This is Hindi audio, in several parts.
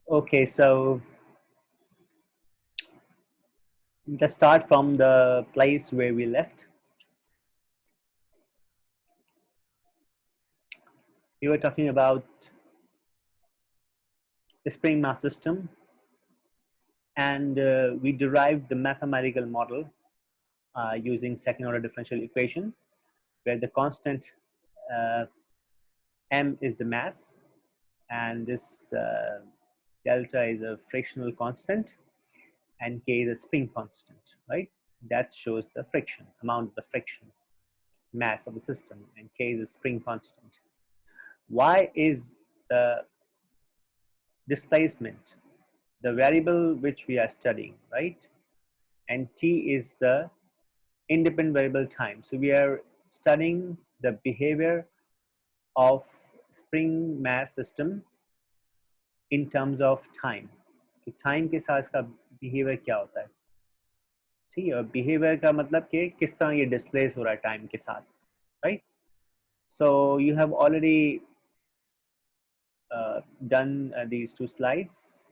Okay, so let's start from the place where we left. We were talking about the spring mass system, and we derived the mathematical model using second order differential equation, where the constant uh, m is the mass, and this delta is a frictional constant, and k is a spring constant, right? That shows the friction, amount of the friction, mass of the system, and k is a spring constant. Y is the displacement, the variable which we are studying, right? And t is the independent variable time. So we are studying the behavior of spring mass system in terms of time. कि time के साथ इसका behavior क्या होता है, ठीक है? और behavior का मतलब कि किस तरह ये displace हो रहा है time के साथ, right? So you have already done these two slides,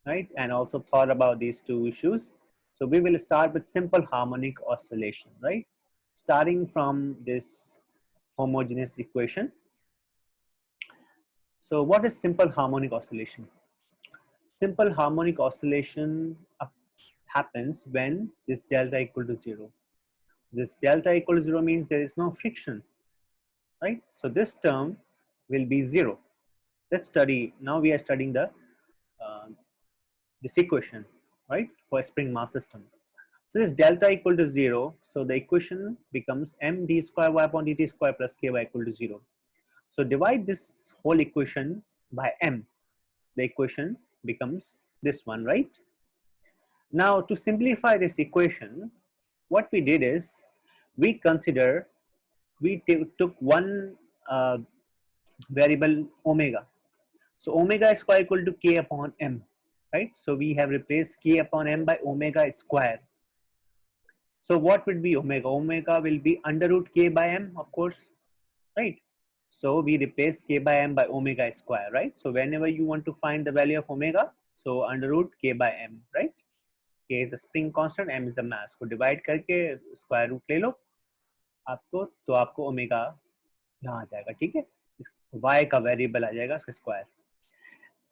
right? And also thought about these two issues. So we will start with simple harmonic oscillation, right? Starting from this homogeneous equation. So what is simple harmonic oscillation? Simple harmonic oscillation happens when this delta equal to 0. This delta equal to 0 means there is no friction, right? So this term will be 0. Let's study, now we are studying the this equation, right, for a spring mass system. So this delta equal to 0, so the equation becomes md square y upon dt square plus ky equal to 0. So divide this whole equation by m, the equation becomes this one, right? Now to simplify this equation, what we did is we took one variable omega. So omega square equal to k upon m, right? So we have replaced k upon m by omega square. So what would be omega? Omega will be under root k by m, of course, right? So we replace k by m by omega square, right? So whenever you want to find the value of omega, so under root k by m, right? K is a spring constant, m is the mass. को divide करके square root ले लो आपको, तो आपको ओमेगा यहाँ आ जाएगा, ठीक है? y का वेरिएबल आ जाएगा उसका स्क्वायर.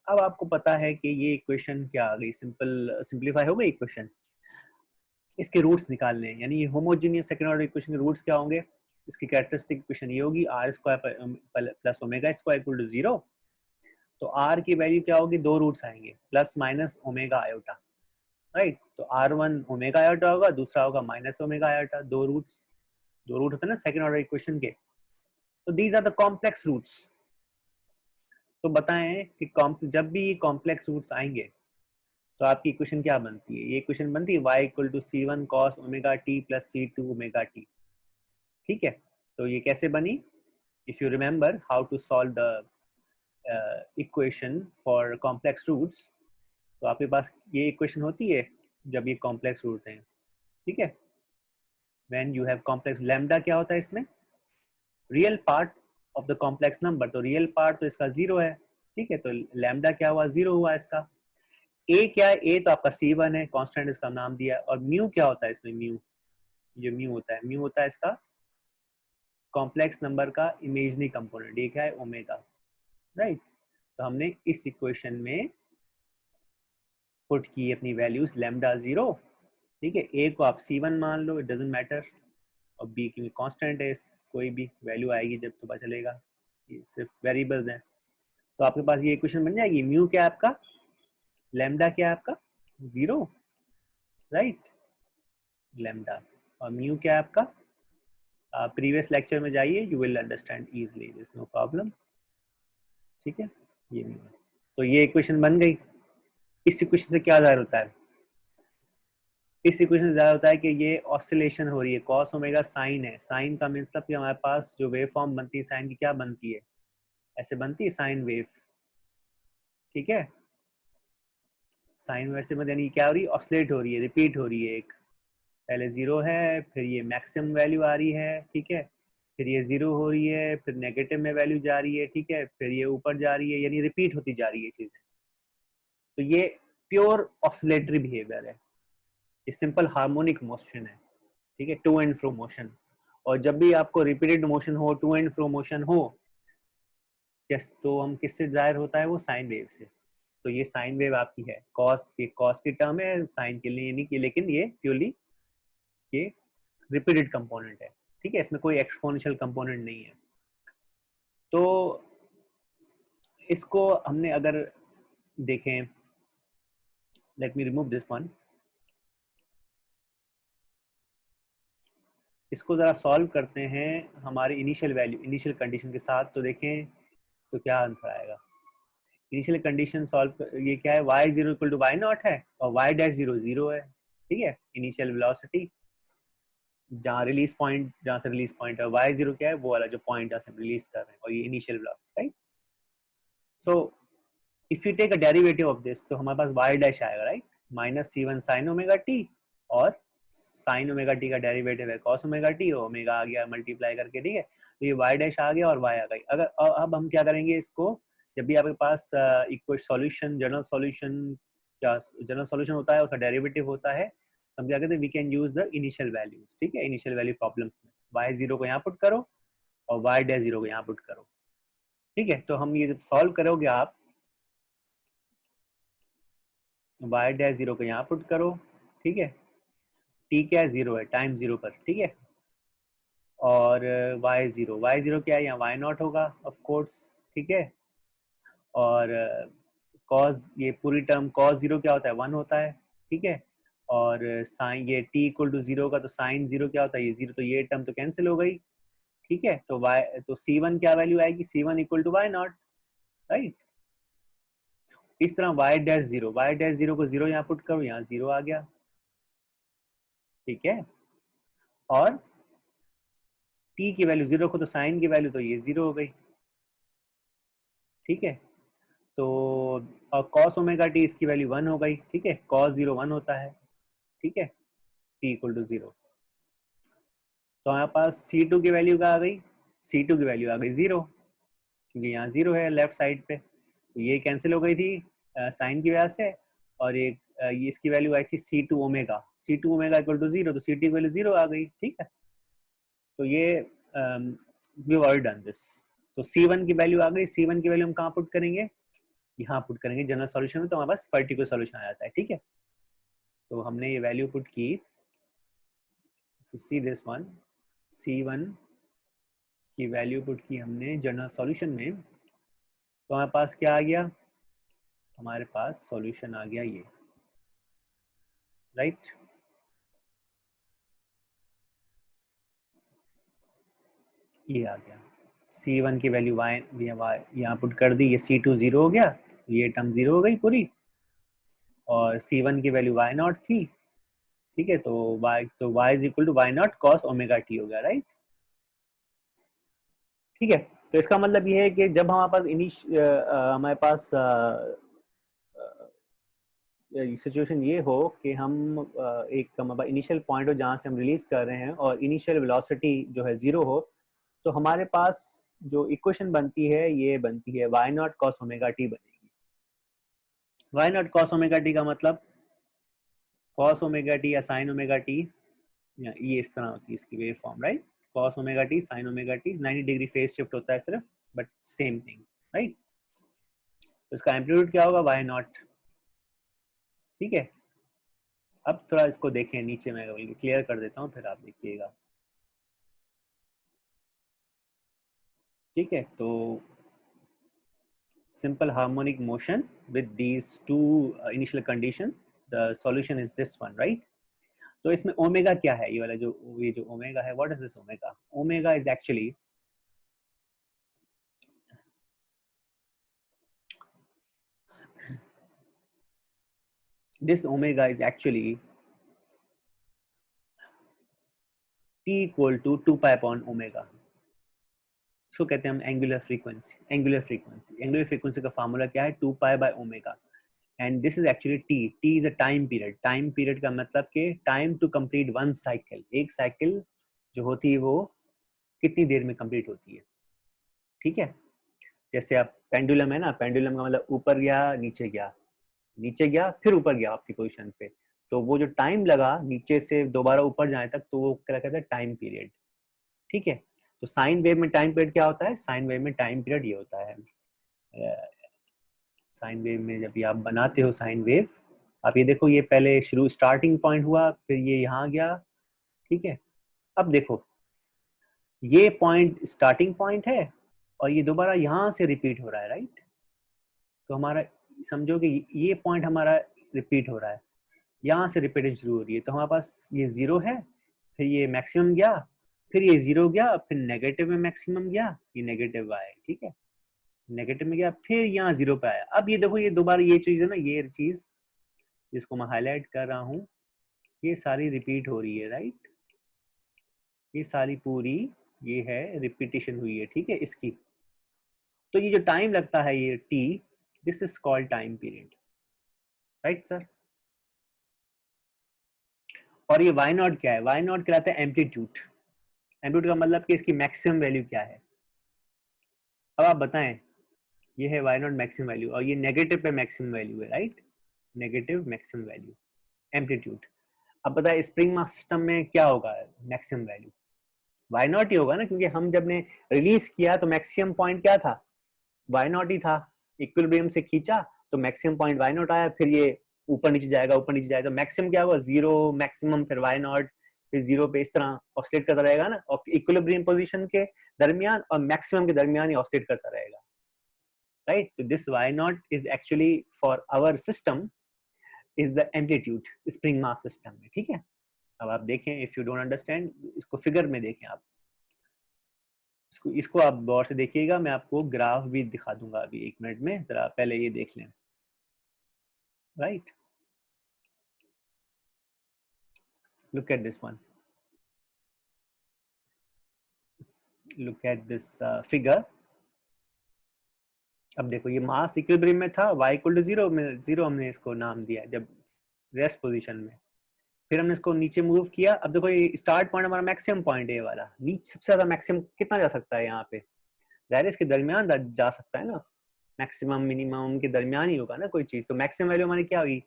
अब आपको पता है कि ये इक्वेशन क्या आ गई, सिंपलीफाई हो गई इक्वेशन. इसके रूट्स निकालने हैं, यानी होमोजीनियस सेकंड ऑर्डर इक्वेशन के रूट्स क्या होंगे? इसकी कैरेक्टरिस्टिक इक्वेशन ये होगी r square plus omega square equal to 0. तो आर की वैल्यू क्या होगी? दो रूट्स आएंगे, plus minus omega iota, right? तो आर वन ओमेगा आयोटा होगा, दूसरा होगा माइनस ओमेगा आयोटा. दो रूट होते हैं ना सेकंड ऑर्डर इक्वेशन के. तो these are the complex roots. तो बताएं कि जब भी ये कॉम्प्लेक्स रूट्स आएंगे तो आपकी इक्वेशन क्या बनती है? ये इक्वेशन बनती है y equal to c one cos omega t plus c two omega t, ठीक है? तो ये कैसे बनी? If you remember how to solve the equation for complex roots, तो आपके पास ये इक्वेशन होती है जब ये कॉम्प्लेक्स रूट हैं, ठीक है? When you have complex, lambda क्या होता है इसमें? Real part of the complex number. तो रियल पार्ट तो इसका 0 है, ठीक है? तो लैम्डा क्या हुआ? 0 हुआ इसका. ए क्या है? ए तो आपका C1 है, कांस्टेंट इसका नाम दिया है. और म्यू क्या होता है इसमें? म्यू, जो म्यू होता है इसका कॉम्प्लेक्स नंबर का इमेजनरी कंपोनेंट. ये क्या है? Omega, right? तो हमने इस इक्वेशन में पुट की अपनी वैल्यूज लैम्डा 0, ठीक है? ए को आप C1 मान लो, इट डजंट मैटर. और बी की कांस्टेंट है, कोई भी वैल्यू आएगी जब तो पता चलेगा, ये सिर्फ वेरिएबल्स हैं. तो आपके पास ये इक्वेशन बन जाएगी. म्यू क्या है आपका? लैम्डा क्या है आपका? 0, राइट? लैम्डा. और म्यू क्या है आपका? प्रीवियस लेक्चर में जाइए, you will understand easily, there is no problem, ठीक है? ये म्यू है. तो ये इक्वेशन बन गई. इस इक्वेशन से क्या जाहिर होता है? इस इक्वेशन से जाहिर होता है कि ये ऑसिलेशन हो रही है. कॉस ओमेगा साइन है. साइन का मतलब कि हमारे पास जो वेव फॉर्म बनती है साइन की, क्या बनती है? ऐसे बनती है साइन वेव, ठीक है? साइन वेव से मतलब यानी क्या हो रही है? ऑसिलेट हो रही है, रिपीट हो रही है. एक पहले 0 है, फिर ये मैक्सिमम वैल्यू आ रही है, ठीक है? फिर ये 0 हो रही है, फिर नेगेटिव में वैल्यू जा रही है, ठीक है? फिर ये ऊपर जा रही है, यानी रिपीट होती जा रही है चीजें. तो ये प्योर ऑसिलेटरी बिहेवियर है, ये सिंपल हार्मोनिक मोशन है, ठीक है, टू एंड फ्रो मोशन। और जब भी आपको रिपीटेड मोशन हो, टू एंड फ्रो मोशन हो, यस, तो हम किससे जाहिर होता है वो साइन वेव से। तो ये साइन वेव आपकी है कॉस, ये कॉस की टर्म है, साइन के लिए नहीं की, लेकिन ये प्योरली ये रिपीटेड कंपोनेंट है, ठीक है, इसमें कोई एक्सपोनेंशियल कंपोनेंट नहीं है। तो इसको हमने अगर देखें, let me remove this one, इसको जरा सॉल्व करते हैं हमारी इनिशियल वैल्यू, इनिशियल कंडीशन के साथ, तो देखें तो क्या आंसर आएगा। इनिशियल कंडीशन सॉल्व, ये क्या है, y zero equal to y naught है और y डैश जीरो जीरो है, ठीक है, इनिशियल वेलोसिटी जहाँ रिलीज पॉइंट, जहाँ से रिलीज पॉइंट है, y जीरो क्या है, वो वाला जो पॉइंट है रिलीज कर रहे हैं, और ये initial velocity, right. So if you take a derivative of this, तो हमारे पास y डैश आएगा, right, minus c one sine omega t, और साइन ओमेगा टी का डेरिवेटिव है कॉस ओमेगा टी, ओमेगा आ गया मल्टीप्लाई करके, ठीक है, तो ये y डैश आ गया और y आ गई। अगर अब हम क्या करेंगे इसको, जब भी आपके पास इक्वल सॉल्यूशन, जनरल सॉल्यूशन, क्या जनरल सॉल्यूशन होता है, उसका डेरिवेटिव होता है, हम क्या कहते हैं, we can use the initial values, ठीक है, इनिशियल वैल्यू प्रॉब्लम्स में y जीरो को यहाँ पुट करो और y डैश जीरो को यहाँ पुट करो, ठीक है। तो हम ये जब सॉल्व करोगे आप, y डैश जीरो को यहाँ पुट करो, ठीक है, t क्या है, जीरो है, टाइम जीरो पर, ठीक है, और y जीरो क्या है, यहाँ y नॉट होगा ऑफ कोर्स, ठीक है, और कॉस, ये पूरी टर्म कॉस जीरो क्या होता है, वन होता है, ठीक है, और साइन, ये t इक्वल टू जीरो का, तो साइन जीरो क्या होता है, ये जीरो, तो ये टर्म तो कैंसिल हो गई, ठीक है, तो y, तो c1 क्या वैल्यू आएगी, c1 equal to y naught, right. इस तरह y डैश जीरो को जीरो यहाँ पुट करो, यहाँ जीरो आ गया, ठीक है, और t की वैल्यू जीरो को, तो साइन की वैल्यू तो ये जीरो हो गई, ठीक है, तो और कॉस ओमेगा टी इसकी वैल्यू वन हो गई, ठीक है, कॉस जीरो वन होता है, ठीक है, टी इक्वल टू जीरो, तो हमारे पास C2 की वैल्यू क्या आ गई, C2 की वैल्यू आ गई जीरो, क्योंकि यहाँ जीरो है लेफ्ट साइड पे, तो ये कैंसिल हो गई थी साइन की वजह से, और ये इसकी वैल्यू आई थी C2 omega, C2 omega equal to zero, तो C2 की वैल्यू जीरो आ गई, ठीक है, तो ये वी ऑलरेडी डन दिस। तो C1 की वैल्यू आ गई, C1 की वैल्यू हम कहाँ पुट करेंगे, यहाँ पुट करेंगे जनरल सॉल्यूशन में, तो हमारे पास पर्टिकुलर सॉल्यूशन आ जाता है, ठीक है। तो हमने ये वैल्यू पुट की, सी दिस वन, C1 की वैल्यू पुट की हमने जनरल सॉल्यूशन में, तो हमारे पास क्या आ गया, हमारे पास सॉल्यूशन आ गया ये, राइट, ये आ गया, C1 की वैल्यू y यहाँ पुट कर दी, ये C2 जीरो हो गया, तो ये टर्म जीरो हो गई पूरी, और C1 की वैल्यू y नॉट थी, ठीक है, तो y is equal to y not cos omega t हो गया, राइट, ठीक है। तो इसका मतलब ये है कि जब हमारे पास हमारे पास सिचुएशन ये हो कि हम एक हमारा इनिशियल पॉइंट हो जहाँ से हम रिलीज कर रहे हैं, और इनिशियल वेलोसिटी जो है जीरो हो, तो हमारे पास जो इक्वेशन बनती है, ये बनती है why not cos omega T बनेगी। Why not cos omega T का मतलब कॉस ओमेगा टी या साइन ओमेगा टी, या ये इस तरह होती है इसकी wave form, right, cos omega T sine omega T, 90 degree phase shift होता है सिर्फ, बट सेम थिंग, राइट। तो इसका एम्पलीट्यूड क्या होगा, वाई नॉट, ठीक है। अब थोड़ा इसको देखें, नीचे मैं क्लियर कर देता हूँ, फिर आप देखिएगा, ठीक है। तो simple harmonic motion with these two initial condition, the solution is this one, right। तो इसमें ओमेगा क्या है, ये वाला जो, ये जो ओमेगा है, what is this omega, omega is actually, this omega is actually t equal to 2 pi upon omega। इसको कहते हैं हम एंगुलर फ्रीक्वेंसी, एंगुलर फ्रीक्वेंसी का फार्मूला क्या है, 2 pi by omega, and this is actually t is a time period, time period का मतलब कि time to complete one cycle, एक साइकिल जो होती है वो कितनी देर में कंप्लीट होती है, ठीक है। जैसे आप पेंडुलम है ना, पेंडुलम का मतलब ऊपर गया नीचे गया, नीचे गया फिर ऊपर गया आपकी पोजीशन पे, तो वो जो टाइम लगा नीचे से दोबारा ऊपर जाने तक, तो वो क्या कहते हैं टाइम पीरियड। ठीक है, तो साइन वेव में टाइम पीरियड क्या होता है, साइन वेव में टाइम पीरियड ये होता है, साइन वेव में जब ये आप बनाते हो साइन वेव, आप ये देखो ये पहले शुरू स्टार्टिंग पॉइंट हुआ, फिर ये यहाँ गया। ठीक है, अब देखो ये पॉइंट स्टार्टिंग पॉइंट है और ये दोबारा यहाँ से रिपीट हो रहा है, राइट। तो हमारा समझो कि ये पॉइंट हमारा रिपीट हो रहा है, यहाँ से रिपीटेशन शुरू हो रही है, तो हमारे पास ये जीरो है, फिर ये मैक्सिमम गया, फिर ये जीरो गया, फिर नेगेटिव में मैक्सिमम गया, ये नेगेटिव आया। ठीक है, नेगेटिव में गया, फिर यहाँ जीरो पे आया। अब ये देखो ये दोबारा ये चीज है ना, ये चीज जिसको मैं हाईलाइट कर रहा हूँ, ये सारी रिपीट हो रही है, राइट। ये सारी पूरी ये है रिपीटेशन हुई है, ठीक है इसकी। तो ये जो टाइम लगता है ये T, this is called time period, right sir. और ये वाई नॉट क्या है, वाई नॉट कहलाता है एम्पलीट्यूड। एम्पलीट्यूड का मतलब कि इसकी मैक्सिमम वैल्यू क्या है। अब आप बताएं, ये है वाई नॉट मैक्सिमम वैल्यू और ये नेगेटिव पे मैक्सिमम वैल्यू है, right. Negative maximum value amplitude. अब बताए स्प्रिंग मास सिस्टम में क्या होगा मैक्सिमम वैल्यू, वाई नॉट ही होगा ना, क्योंकि हम जब ने रिलीज किया तो मैक्सिमम पॉइंट क्या था, वाई नॉट ही था। इक्विलिब्रियम से खींचा तो मैक्सिमम पॉइंट वाई नॉट आया, फिर ये ऊपर नीचे जाएगा, ऊपर नीचे जाएगा, तो मैक्सिमम क्या होगा जीरो, मैक्सिमम फिर वाई नॉट, फिर जीरो पे इस तरह ऑसिलेट करता रहेगा ना, और इक्विलिब्रियम पोजीशन के दरमियान और मैक्सिमम के दरमियान ही ऑसिलेट करता रहेगा, राइट। तो this y naught is actually for our system is the amplitude spring mass system में। ठीक है, अब आप देखें, इफ यू डोंट अंडरस्टैंड इसको फिगर में देखें आप, इसको आप गौर से देखिएगा, मैं आपको ग्राफ भी दिखा दूंगा अभी एक मिनट में, जरा पहले ये देख लें, right. Look at this one, look at this figure। अब देखो ये मास इक्विलिब्रियम में था, y इक्वल टू जीरो में, जीरो हमने इसको नाम दिया जब रेस्ट पोजीशन में, फिर हमने इसको नीचे मूव किया। अब देखो ये स्टार्ट पॉइंट हमारा मैक्सिमम पॉइंट है, ये वाला नीचे सबसे ज्यादा मैक्सिमम कितना जा सकता है यहाँ पे, जाहिर है इसके दरमियान जा सकता है ना, मैक्सिमम मिनिमम के दरमियान ही होगा ना कोई चीज। तो मैक्सिमम वैल्यू हमारी क्या हुई,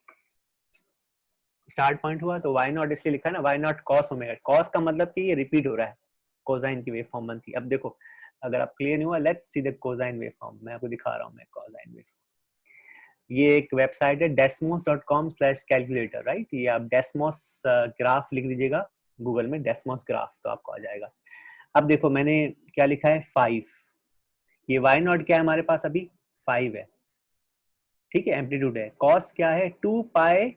स्टार्ट पॉइंट हुआ, तो वाई नॉट इसलिए लिखा है ना, y not cos omega. Cos का मतलब कि ये रिपीट हो रहा है, कोसाइन की वेव फॉर्म बनती है। अब देखो अगर आप क्लियर नहीं हुआ, let's see the cosine wave form, मैं आपको दिखा रहा हूँ मैं कोसाइन वेव। ये एक वेबसाइट है desmos.com/calculator, राइट। ये आप डेस्मोस ग्राफ लिख दीजिएगा गूगल में, डेस्मोस ग्राफ, तो आपको आ जाएगा। अब देखो मैंने क्या लिखा है 5, ये वाई नॉट क्या है हमारे पास अभी 5 है, ठीक है, एम्पलीट्यूड है। कॉस क्या है 2 पाई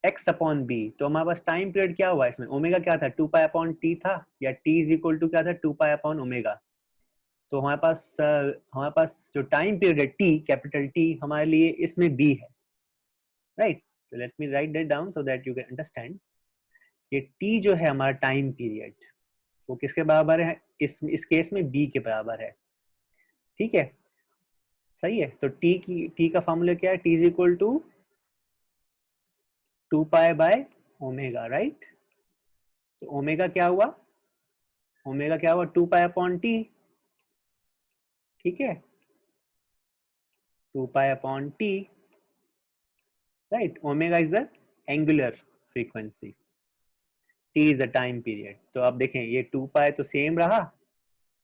एक्स अपॉन बी, तो हमारे पास टाइम पीरियड क्या हुआ इसमें, ओमेगा क्या था 2 पाई अपॉन टी था, या टी इज इक्वल टू क्या था 2 पाई अपॉन ओमेगा। तो हमारे पास जो टाइम पीरियड है टी, कैपिटल टी हमारे लिए इसमें बी है, right. so let me write that down so that you can understand। ये t जो है हमारा टाइम पीरियड, वो किसके बराबर है, इस केस में b के बराबर है, ठीक है, सही है। तो t का फॉर्मूला क्या है, t is equal to 2 pi by omega, right. तो ओमेगा क्या हुआ, ओमेगा क्या हुआ 2 पाई अपॉन टी, ठीक है, 2 pi upon T, right. Omega is the angular frequency, T is the time period. तो आप देखें ये 2 पाई तो सेम रहा,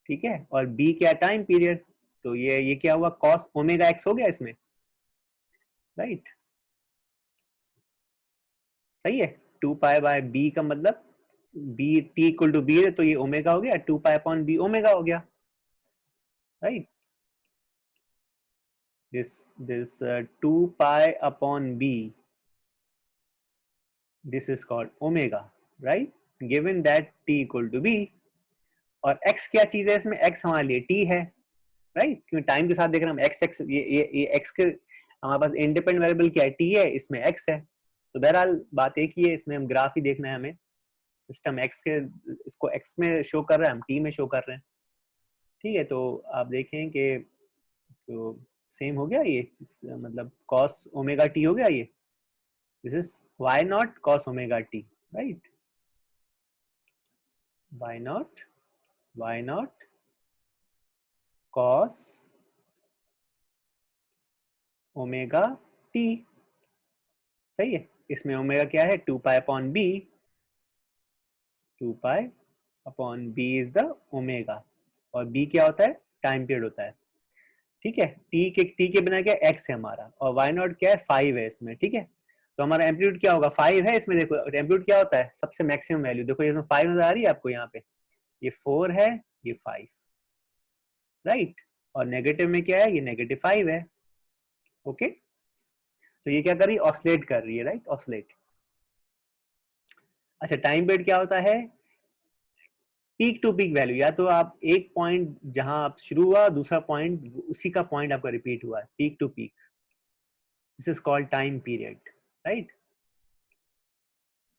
ठीक है, और बी क्या टाइम पीरियड, तो ये क्या हुआ कॉस ओमेगा एक्स हो गया इसमें, राइट, सही है। 2 पाई बाय बी का मतलब b t equal to b है, तो ये ओमेगा हो गया, 2 पाई अपॉन बी ओमेगा हो गया, right. This 2 pi upon b, this is called omega, right, given that t equal to b. और x क्या चीज है इसमें, x हमारे लिए t है, राइट, क्योंकि टाइम के साथ देख रहे हैं हम x ये x के हमारे पास इंडिपेंडेंट वेरिएबल क्या है t है, इसमें x है। तो बहरहाल बात एक ही है, इसमें हम ग्राफ ही देखना है हमें, सिस्टम x के इसको x में शो कर रहा है, हम t में शो कर रहे हैं, ठीक है। तो आप देखें कि तो सेम हो गया ये, मतलब cos ओमेगा t हो गया ये, दिस इज y नॉट cos omega t, right, y नॉट cos ओमेगा t, सही है। इसमें ओमेगा क्या है, 2 pi upon b, 2 pi upon b is the omega, और बी क्या होता है, टाइम पीरियड होता है। ठीक है, टी के बिना क्या एक्स है हमारा, और वाई नॉट क्या है 5 है इसमें। ठीक है, तो हमारा एम्पलीट्यूड क्या होगा, 5 है इसमें। देखो एम्पलीट्यूड क्या होता है, सबसे मैक्सिमम वैल्यू। देखो इसमें 5 नजर आ रही है आपको, यहाँ पे ये 4 है, ये 5, राइट। और नेगेटिव में क्या है, ये -5 है। ओके, तो ये क्या कर रही है, ऑसिलेट कर रही है, राइट, ऑसिलेट। अच्छा, टाइम पीरियड क्या होता है, पीक टू पीक वैल्यू, या तो आप एक पॉइंट जहां आप शुरू हुआ, दूसरा पॉइंट उसी का पॉइंट आपका रिपीट हुआ है, peak to peak, this is called time period, right.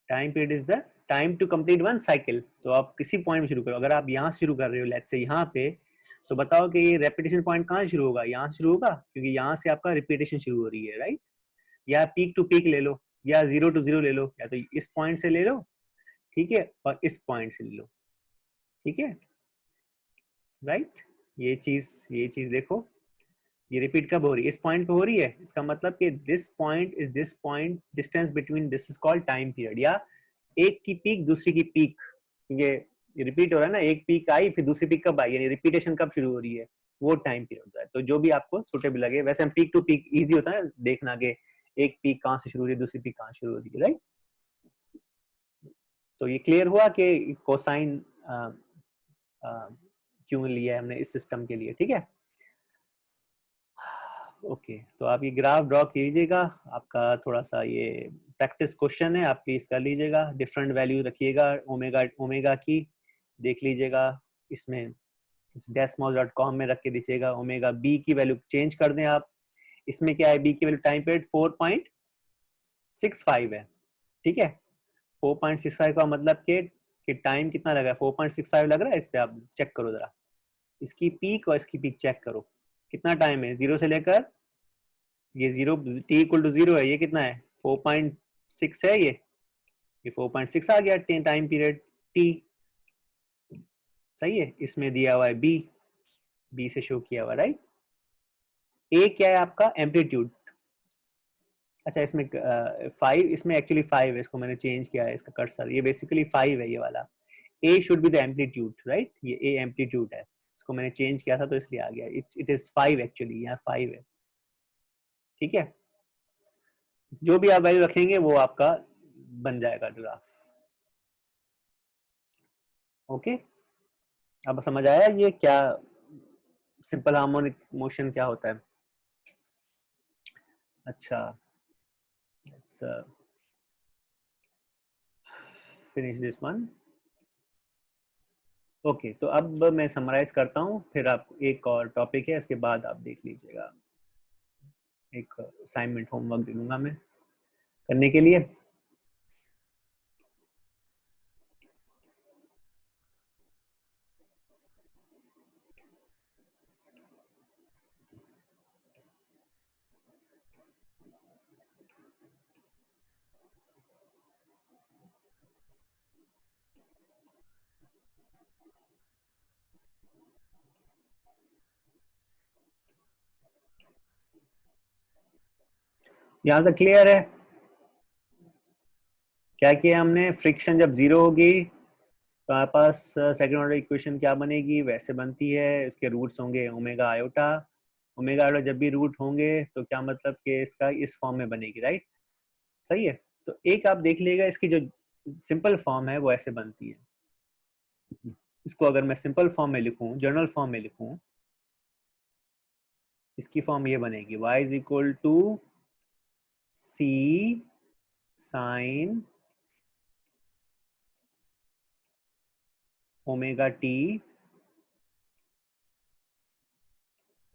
Time period is the time to complete one cycle. तो आप किसी पॉइंट में शुरू करो, अगर आप यहाँ शुरू कर रहे हो लेट्स से यहाँ पे, तो बताओ कि ये रेपिटेशन पॉइंट कहाँ शुरू होगा, यहाँ से शुरू होगा, क्योंकि यहाँ से आपका रिपीटेशन शुरू हो रही है, राइट। या पीक टू पीक ले लो, या 0 to 0 ले लो, या तो इस पॉइंट से ले लो, ठीक है, और इस पॉइंट से ले लो, ठीक है, राइट। ये चीज देखो, ये रिपीट कब हो रही है, इस पॉइंट पे हो रही है, इसका मतलब कि this point is this point, distance between this is called time period. या एक की पीक दूसरी की पीक, ये रिपीट हो रहा है ना, एक पीक आई फिर दूसरी पीक कब आई, यानी रिपीटेशन कब शुरू हो रही है, वो टाइम पीरियड होता है। तो जो भी आपको सुटेबल लगे, वैसे हम पीक टू पीक इजी होता है देखना कि एक पीक कहाँ से शुरू हो रही है, दूसरी पीक कहाँ शुरू हो रही है, राइट। तो ये क्लियर हुआ कि कोसाइन क्यों लिया है हमने इस सिस्टम के लिए, ठीक है। ओके, तो आप ये ग्राफ ड्रॉ कीजिएगा, आपका थोड़ा सा ये प्रैक्टिस क्वेश्चन है, आप प्लीज कर लीजिएगा, डिफरेंट वैल्यू रखिएगा ओमेगा ओमेगा की, देख लीजिएगा इसमें, इस desmos.com में रख के दीजिएगा, ओमेगा बी की वैल्यू चेंज कर दें आप। इसमें क्या है, बी की वैल्यू टाइम पीरियड 4.65 है, ठीक है। 4.65 का मतलब कि टाइम कितना लगा है, 4.65 लग रहा है इस पे, आप चेक करो जरा, इसकी पीक और इसकी पीक चेक करो, कितना टाइम है, 0 से लेकर, ये 0 t इक्वल टू 0 है, ये कितना है 4.6 है, ये 4.6 आ गया टाइम पीरियड t, सही है। इसमें दिया हुआ है बी से शो किया हुआ, राइट। ए क्या है आपका, एम्पलीट्यूड। अच्छा, इसमें 5, इसमें एक्चुअली 5 है, इसको मैंने चेंज किया है इसका कर्सर, ये बेसिकली 5 है ये वाला, A should be the amplitude, right, ये ए एम्पलीट्यूड है, इसको मैंने चेंज किया था तो इसलिए आ गया, इट इज 5 एक्चुअली, यहाँ 5 है, ठीक है। जो भी आप वैल्यू रखेंगे वो आपका बन जाएगा ग्राफ। ओके, अब समझ आया ये क्या सिंपल हार्मोनिक मोशन क्या होता है। अच्छा, let's finish this one. Okay, तो अब मैं समराइज करता हूँ, फिर आप एक और टॉपिक है, इसके बाद आप देख लीजिएगा, एक असाइनमेंट होमवर्क दे दूंगा मैं करने के लिए। यहाँ तक क्लियर है, क्या किया हमने, फ्रिक्शन जब 0 होगी तो हमारे पास सेकंड ऑर्डर इक्वेशन क्या बनेगी, वैसे बनती है, इसके रूट्स होंगे ओमेगा आयोटा, ओमेगा आयोटा जब भी रूट होंगे तो क्या मतलब कि इसका इस फॉर्म में बनेगी, राइट, सही है। तो एक आप देख लीजिएगा, इसकी जो सिंपल फॉर्म है वो ऐसे बनती है, इसको अगर मैं सिंपल फॉर्म में लिखूं, जनरल फॉर्म में लिखूं, इसकी फॉर्म ये बनेगी, y is equal to c sine omega t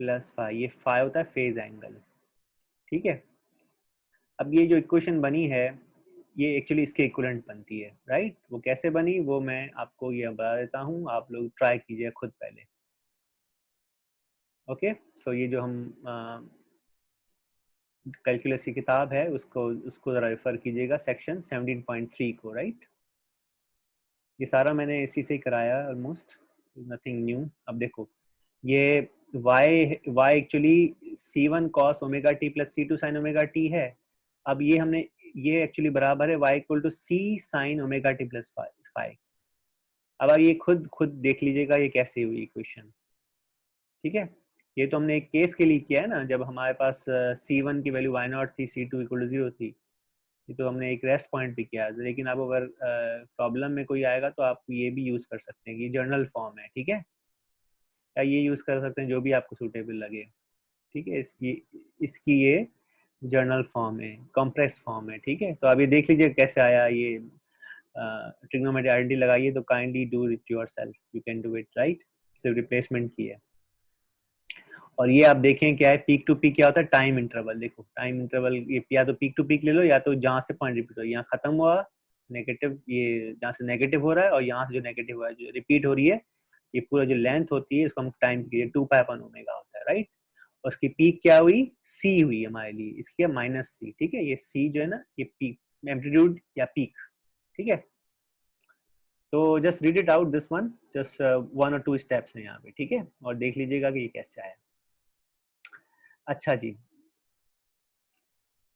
plus five, ये फाइव होता है फेज एंगल, ठीक है। अब ये जो इक्वेशन बनी है ये एक्चुअली इसके इक्विवेलेंट बनती है, राइट। वो कैसे बनी वो मैं आपको ये बता देता हूँ, आप लोग ट्राई कीजिए खुद पहले। ओके, सो ये जो हम कैलकुलस की किताब है उसको उसको जरा रेफर कीजिएगा, सेक्शन 17.3 को, राइट। ये सारा मैंने इसी से ही कराया, ऑलमोस्ट नथिंग न्यू। अब देखो ये y actually c1 cos omega t plus c2 sin omega t है। अब ये हमने ये एक्चुअली बराबर है y equal to c sine omega t plus five. अब आप ये खुद देख लीजिएगा ये कैसे हुई इक्वेशन, ठीक है। ये तो हमने एक केस के लिए किया है ना, जब हमारे पास C1 की वैल्यू y0 थी, C2 इक्वल टू 0 थी। ये तो हमने एक रेस्ट पॉइंट भी किया है, लेकिन आप अगर प्रॉब्लम में कोई आएगा तो आप ये भी यूज़ कर सकते हैं, ये जर्नल फॉर्म है, ठीक है, या ये यूज़ कर सकते हैं जो भी आपको सूटेबल लगे, ठीक है। इसकी ये जर्नल फॉर्म है, कॉम्प्रेस फॉर्म है, ठीक है। तो आप ये देख लीजिए कैसे आया ये ट्रिग्नोमेट्री आइडेंटिटी लगाइए, तो kindly do it yourself, you can do it, right. सिर्फ रिप्लेसमेंट की है। और ये आप देखें क्या है, पीक टू पीक क्या होता है, टाइम इंटरवल। देखो टाइम इंटरवल, ये या तो पीक टू पीक ले लो, या तो जहाँ से पॉइंट रिपीट हो, यहाँ खत्म हुआ नेगेटिव, ये जहाँ से नेगेटिव हो रहा है, और यहाँ से जो नेगेटिव हुआ है जो रिपीट हो रही है, ये पूरा जो लेंथ होती है इसको हम टाइम पीरियड 2π/ω होता है, राइट। और उसकी पीक क्या हुई, सी हुई हमारे लिए, इसकी -c, ठीक है। ये सी जो है ना, ये पीक एम्पलीट्यूड या पीक, ठीक है। तो just read it out this one, just 1 और 2 स्टेप्स हैं यहाँ पे, ठीक है, और देख लीजिएगा कि ये कैसे आया। अच्छा जी,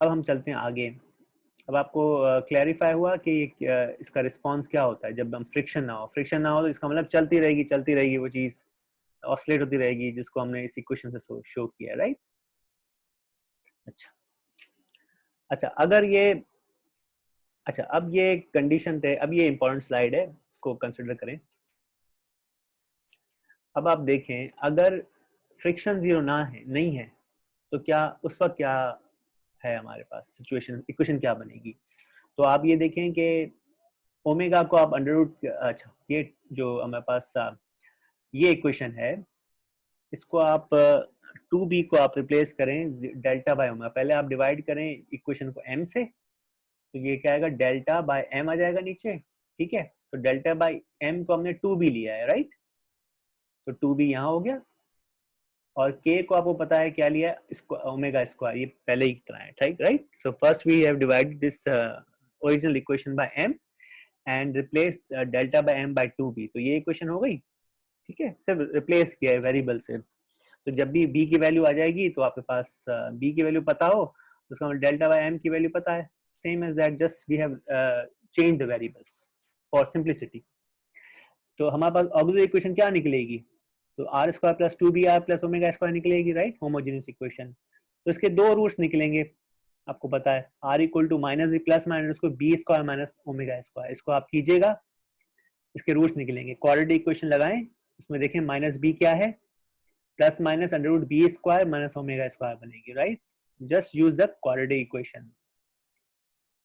अब हम चलते हैं आगे। अब आपको क्लैरिफाई हुआ कि इसका रिस्पांस क्या होता है जब हम फ्रिक्शन ना हो। फ्रिक्शन ना हो तो इसका मतलब चलती रहेगी वो चीज़, ऑसिलेट होती रहेगी, जिसको हमने इस इक्वेशन से शो किया है, राइट। अच्छा अच्छा, अगर ये, अच्छा अब ये कंडीशन थे, अब ये इंपॉर्टेंट स्लाइड है, इसको कंसिडर करें। अब आप देखें, अगर फ्रिक्शन जीरो ना है, नहीं है, तो क्या उस वक्त क्या है हमारे पास सिचुएशन, इक्वेशन क्या बनेगी। तो आप ये देखें कि ओमेगा को आप अंडर रूट, अच्छा ये जो हमारे पास ये इक्वेशन है, इसको आप 2b को आप रिप्लेस करें डेल्टा बाय ओमेगा। पहले आप डिवाइड करें इक्वेशन को m से, तो ये क्या आएगा, डेल्टा बाय m आ जाएगा नीचे, ठीक है। तो डेल्टा बाय m को हमने 2b लिया है, राइट। तो 2b यहाँ हो गया, और k को आपको पता है क्या लिया है, इसको ओमेगा स्क्वायर, ये पहले ही तरह है, right. So first we have divided this original equation by m and replace delta by m by 2b। तो ये इक्वेशन हो गई, ठीक है, सिर्फ रिप्लेस किया है वेरिएबल से। तो जब भी b की वैल्यू आ जाएगी तो आपके पास b की वैल्यू पता हो, तो उसका मतलब डेल्टा बाय m की वैल्यू पता है, same as that, just we have change the variables for simplicity. तो हमारे पास ऑक्सिलरी इक्वेशन क्या निकलेगी, तो r square plus 2br plus omega square निकलेगी, राइट, होमोजेनियस इक्वेशन। तो इसके दो रूट्स निकलेंगे, आपको पता है, r equal to minus b plus minus को b square minus omega square, इसको आप कीजिएगा, इसके रूट्स निकलेंगे। क्वाड्रेटिक इक्वेशन लगाएं, उसमें देखें माइनस बी क्या है, plus minus under root b square minus omega square बनेगी, right. Just use the quadratic equation.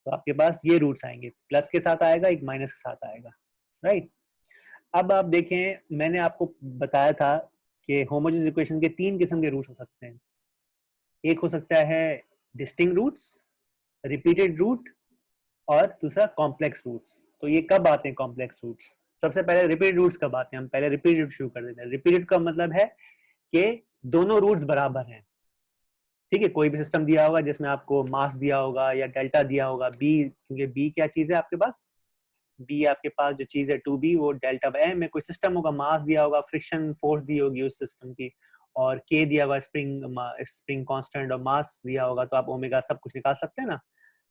तो आपके पास ये रूट्स आएंगे, प्लस के साथ आएगा, एक माइनस के साथ आएगा, राइट। अब आप देखें, मैंने आपको बताया था कि होमोजेनियस इक्वेशन के 3 किस्म के रूट्स हो सकते हैं। एक हो सकता है डिस्टिंक्ट रूट्स, रिपीटेड रूट, और दूसरा कॉम्प्लेक्स रूट्स। तो ये कब आते हैं कॉम्प्लेक्स रूट्स, सबसे पहले रिपीटेड रूट्स कब आते हैं, हम पहले रिपीटेड रूट शुरू कर देते हैं। रिपीटेड का मतलब है कि दोनों रूट्स बराबर हैं, ठीक है। कोई भी सिस्टम दिया होगा जिसमें आपको मास दिया होगा या डेल्टा दिया होगा, बी, क्योंकि बी क्या चीज है आपके पास, बी आपके पास जो चीज है 2b, वो डेल्टा बाय m में कोई सिस्टम होगा, मास दिया होगा, फ्रिक्शन फोर्स दी होगी उस सिस्टम की, और k दिया होगा, स्प्रिंग कांस्टेंट, और मास दिया होगा, तो आप ओमेगा सब कुछ निकाल सकते हैं ना।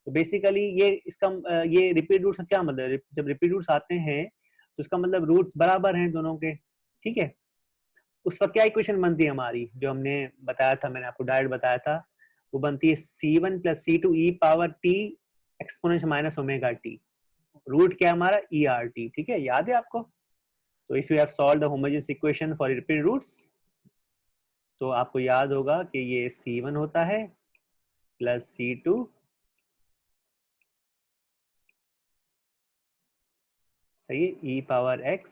तो बेसिकली ये इसका ये रिपीट रूट्स का क्या मतलब है, जब रिपीट रूट्स आते हैं तो इसका मतलब रूट्स बराबर हैं दोनों के, ठीक है। उस वक्त क्या इक्वेशन बनती है हमारी, जो हमने बताया था, मैंने आपको डायरेक्ट बताया था, वो बनती है c1 plus c2 e power t exponential minus omega t। Root क्या है हमारा, ई आर टी, ठीक है, याद है आपको। तो if you have solve the homogeneous equation for repeated roots, तो आपको याद होगा कि ये C1 होता है प्लस C2 सही, e power x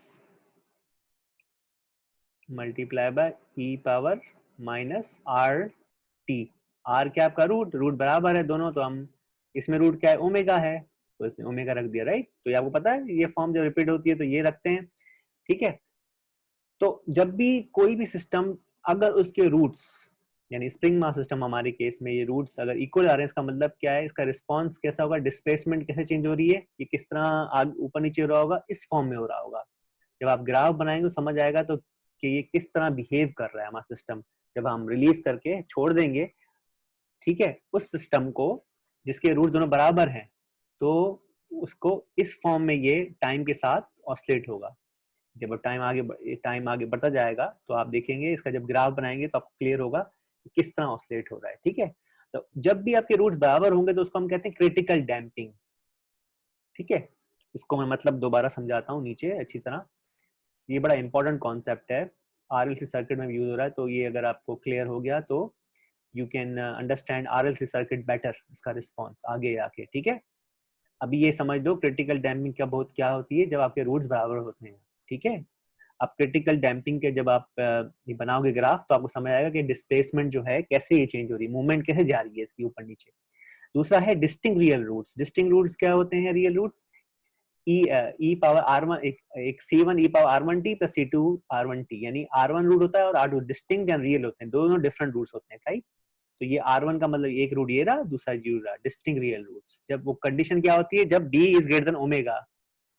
multiply by e power minus r t. R क्या आपका रूट, रूट बराबर है दोनों, तो हम इसमें रूट क्या है, ओमेगा है, तो इसने ओमेगा रख दिया, राइट। तो ये आपको पता है, ये फॉर्म जब रिपीट होती है तो ये रखते हैं, ठीक है। तो जब भी कोई भी सिस्टम, अगर उसके रूट्स, यानी स्प्रिंग मास सिस्टम हमारे केस में, ये रूट्स अगर इक्वल आ रहे हैं, इसका मतलब क्या है, इसका रिस्पांस कैसा होगा, डिस्प्लेसमेंट कैसे चेंज हो रही है, ये किस तरह ऊपर नीचे हो रहा होगा, इस फॉर्म में हो रहा होगा। जब आप ग्राफ बनाएंगे तो समझ आएगा, तो कि ये किस तरह बिहेव कर रहा है हमारा सिस्टम। जब हम रिलीज करके छोड़ देंगे, ठीक है, उस सिस्टम को, जिसके रूट दोनों बराबर हैं तो उसको इस फॉर्म में ये टाइम के साथ ऑसिलेट होगा। जब टाइम आगे बढ़ता जाएगा तो आप देखेंगे इसका जब ग्राफ बनाएंगे तो आपको क्लियर होगा कि किस तरह ऑसिलेट हो रहा है। ठीक है, तो जब भी आपके रूट्स बराबर होंगे तो उसको हम कहते हैं क्रिटिकल डैम्पिंग। ठीक है, इसको मैं मतलब दोबारा समझाता हूँ नीचे अच्छी तरह। ये बड़ा इंपॉर्टेंट कॉन्सेप्ट है, आरएलसी सर्किट में यूज हो रहा है, तो ये अगर आपको क्लियर हो गया तो you can understand RLC circuit better, इसका रिस्पॉन्स आगे आके। ठीक है, अभी ये समझ लो क्रिटिकल डैम्पिंग क्या होती है, जब आपके रूट्स बराबर होते हैं। ठीक है, अब क्रिटिकल डैम्पिंग के जब आप ये बनाओगे ग्राफ तो आपको समझ आएगा कि डिस्प्लेसमेंट जो है कैसे ये चेंज हो रही है, मूवमेंट कैसे जा रही है इसकी ऊपर नीचे। दूसरा है distinct real roots. Distinct roots क्या होते हैं? Real roots e power r one, एक C1 e power R1T plus C2 R1T, यानी R1 रूट होता है और R2 डिस्टिंक्ट एंड रियल होते हैं, दोनों डिफरेंट रूट्स होते हैं। राइट, तो ये R1 का मतलब एक रूट ये रहा, दूसरा ये रहा, डिस्टिंक्ट रियल रूट्स। जब वो कंडीशन क्या होती है, जब B is greater than omega.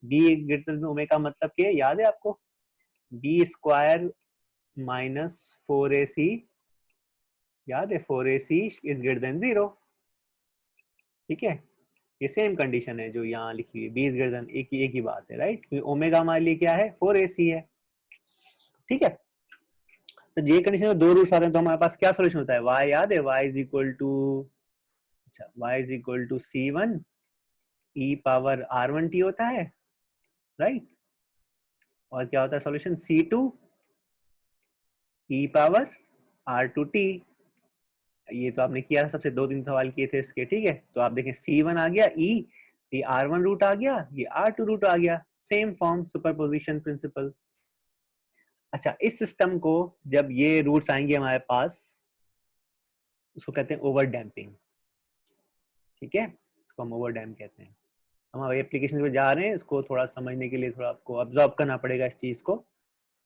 B greater than omega मतलब क्या याद है आपको? B स्क्वायर माइनस 4AC, याद है 4AC इज ग्रेटर देन 0। ठीक है, ये सेम कंडीशन है जो यहाँ लिखी हुई है, बी इज ग्रेटर देन, एक ही बात है। राइट, क्योंकि ओमेगा हमारे लिए क्या है? 4AC है। ठीक है, तो ये कंडीशन में दो रूट्स आते हैं तो हमारे पास क्या सोल्यूशन होता है? y याद है, y इज इक्वल टू, अच्छा y is equal to C1 e power R1T होता है। राइट, और क्या होता है सॉल्यूशन? C2 ई पावर R2T। ये तो आपने किया, सबसे 2-3 सवाल किए थे इसके। ठीक है, तो आप देखें C1 आ गया, ई, ये R1 रूट आ गया, ये R2 रूट आ गया, सेम फॉर्म, सुपरपोजिशन प्रिंसिपल। अच्छा, इस सिस्टम को जब ये रूट्स आएंगे हमारे पास, उसको कहते हैं ओवर डैम्पिंग। ठीक है, इसको हम ओवर डैम्प कहते हैं। हम हमारे एप्लीकेशन पे जा रहे हैं, इसको थोड़ा समझने के लिए थोड़ा आपको ऑब्जर्व करना पड़ेगा इस चीज को।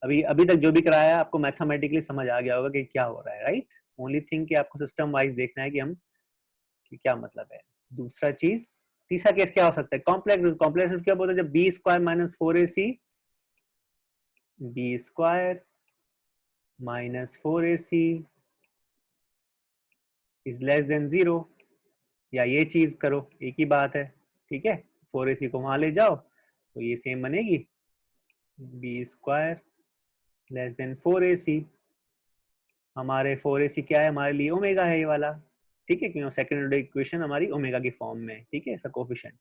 अभी अभी तक जो भी कराया है आपको मैथमेटिकली समझ आ गया होगा कि क्या हो रहा है। राइट, ओनली थिंग कि आपको सिस्टम वाइज देखना है कि हम कि क्या मतलब है। दूसरा चीज, तीसरा केस क्या हो सकता है? कॉम्प्लेक्स। कॉम्प्लेक्स क्या बोलते हैं? जब b square minus 4AC, b square minus 4AC is less than 0, या ये चीज करो, एक ही बात है। ठीक है, 4AC को वहां ले जाओ तो ये सेम बनेगी, B square less than 4AC। हमारे 4AC क्या है? हमारे लिए ओमेगा है ये वाला। ठीक है, क्योंकि सेकंड ऑर्डर इक्वेशन हमारी ओमेगा की फॉर्म में। ठीक है, इसका कोफिशिएंट।